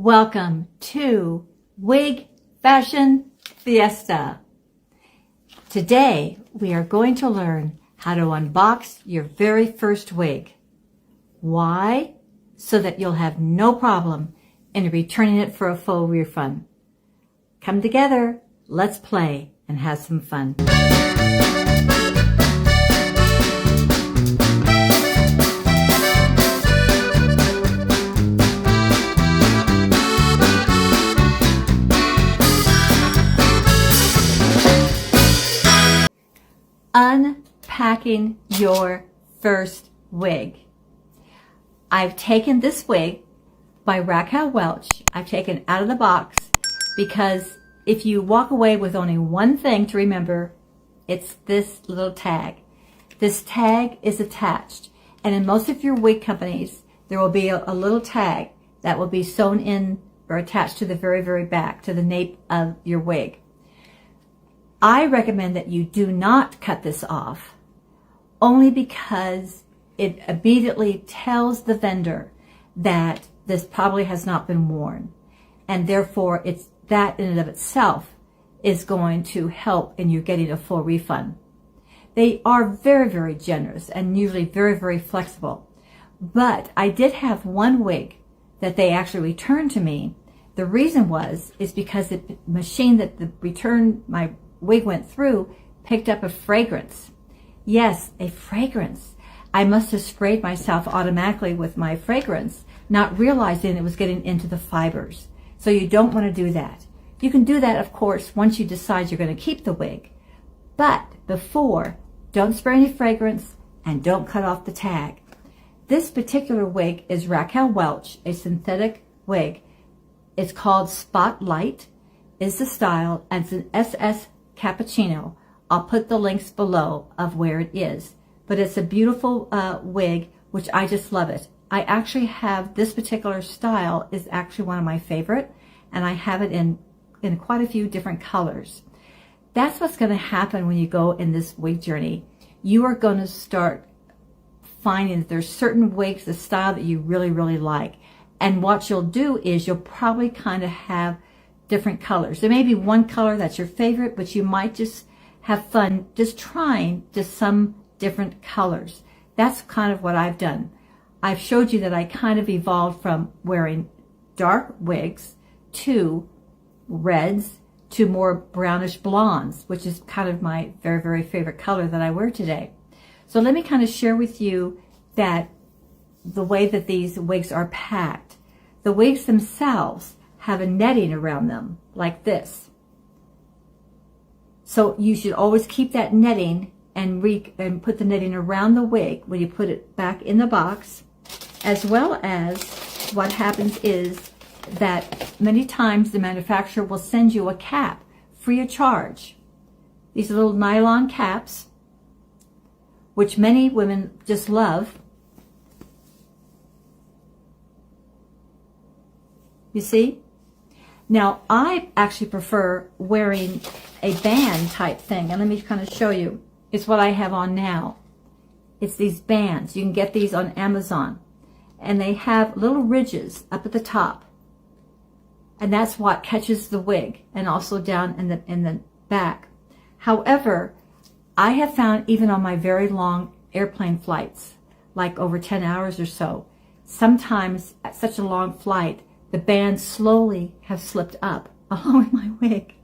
Welcome to Wig Fashion Fiesta. Today we are going to learn how to unbox your very first wig. Why? So that you'll have no problem in returning it for a full refund. Come together, let's play and have some fun. Unpacking your first wig. I've taken this wig by Raquel Welch. I've taken it out of the box because if you walk away with only one thing to remember, it's this little tag. This tag is attached, and in most of your wig companies, there will be a little tag that will be sewn in or attached to the very, very back, to the nape of your wig. I recommend that you do not cut this off, only because it immediately tells the vendor that this probably has not been worn, and therefore it's that in and of itself is going to help in you getting a full refund. They are very, very generous and usually very, very flexible. But I did have one wig that they actually returned to me. The reason is because the machine that the return my wig went through picked up a fragrance. Yes, a fragrance. I must have sprayed myself automatically with my fragrance, not realizing it was getting into the fibers. So you don't want to do that. You can do that, of course, once you decide you're going to keep the wig. But before, don't spray any fragrance and don't cut off the tag. This particular wig is Raquel Welch, a synthetic wig. It's called Spotlight, is the style, and it's an SS Cappuccino. I'll put the links below of where it is. But it's a beautiful wig, which I just love it. I actually have this particular style is actually one of my favorite, and I have it in quite a few different colors. That's what's going to happen when you go in this wig journey. You are going to start finding that there's certain wigs, the style that you really, really like. And what you'll do is you'll probably kind of have different colors. There may be one color that's your favorite, but you might just have fun just trying just some different colors. That's kind of what I've done. I've showed you that I kind of evolved from wearing dark wigs to reds to more brownish blondes, which is kind of my very, very favorite color that I wear today. So let me kind of share with you that the way that these wigs are packed. The wigs themselves have a netting around them like this. So you should always keep that netting and put the netting around the wig when you put it back in the box, as well as what happens is that many times the manufacturer will send you a cap free of charge. These little nylon caps, which many women just love. You see? Now, I actually prefer wearing a band type thing, and let me kind of show you. It's what I have on now. It's these bands. You can get these on Amazon, and they have little ridges up at the top, and that's what catches the wig, and also down in the back. However, I have found even on my very long airplane flights, like over 10 hours or so, sometimes at such a long flight, the bands slowly have slipped up along with my wig.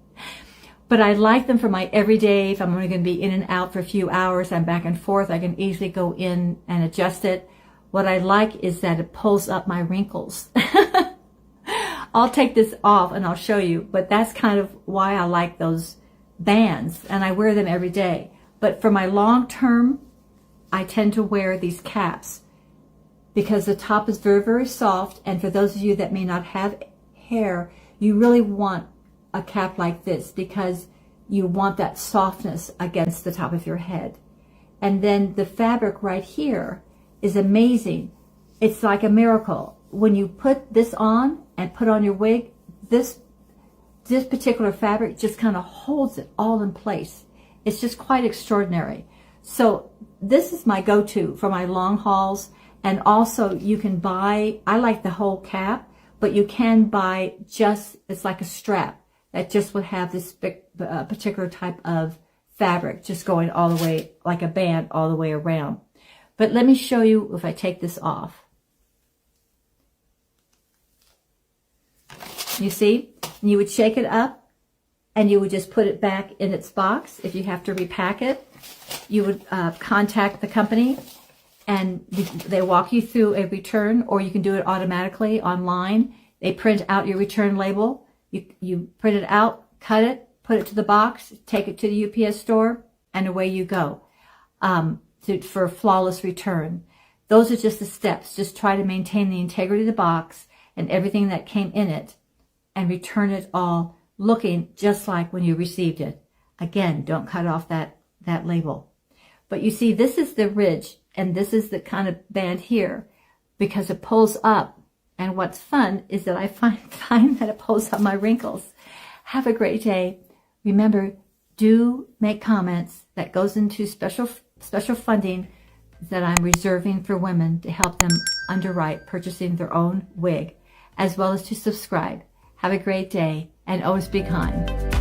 But I like them for my everyday. If I'm only going to be in and out for a few hours, I'm back and forth, I can easily go in and adjust it. What I like is that it pulls up my wrinkles. I'll take this off and I'll show you, but that's kind of why I like those bands, and I wear them every day. But for my long term, I tend to wear these caps because the top is very, very soft, and for those of you that may not have hair, you really want a cap like this because you want that softness against the top of your head. And then the fabric right here is amazing. It's like a miracle. When you put this on and put on your wig, this particular fabric just kind of holds it all in place. It's just quite extraordinary. So this is my go-to for my long hauls. And also you can buy, I like the whole cap, but you can buy just, it's like a strap that just would have this particular type of fabric just going all the way, like a band all the way around. But let me show you if I take this off. You see, you would shake it up and you would just put it back in its box. If you have to repack it, you would contact the company and they walk you through a return, or you can do it automatically online. They print out your return label. You print it out, cut it, put it to the box, take it to the UPS store, and away you go for a flawless return. Those are just the steps. Just try to maintain the integrity of the box and everything that came in it, and return it all looking just like when you received it. Again, don't cut off that label. But you see, this is the ridge, and this is the kind of band here, because it pulls up. And what's fun is that I find that it pulls up my wrinkles. Have a great day. Remember, do make comments. That goes into special funding that I'm reserving for women to help them underwrite purchasing their own wig, as well as to subscribe. Have a great day, and always be kind.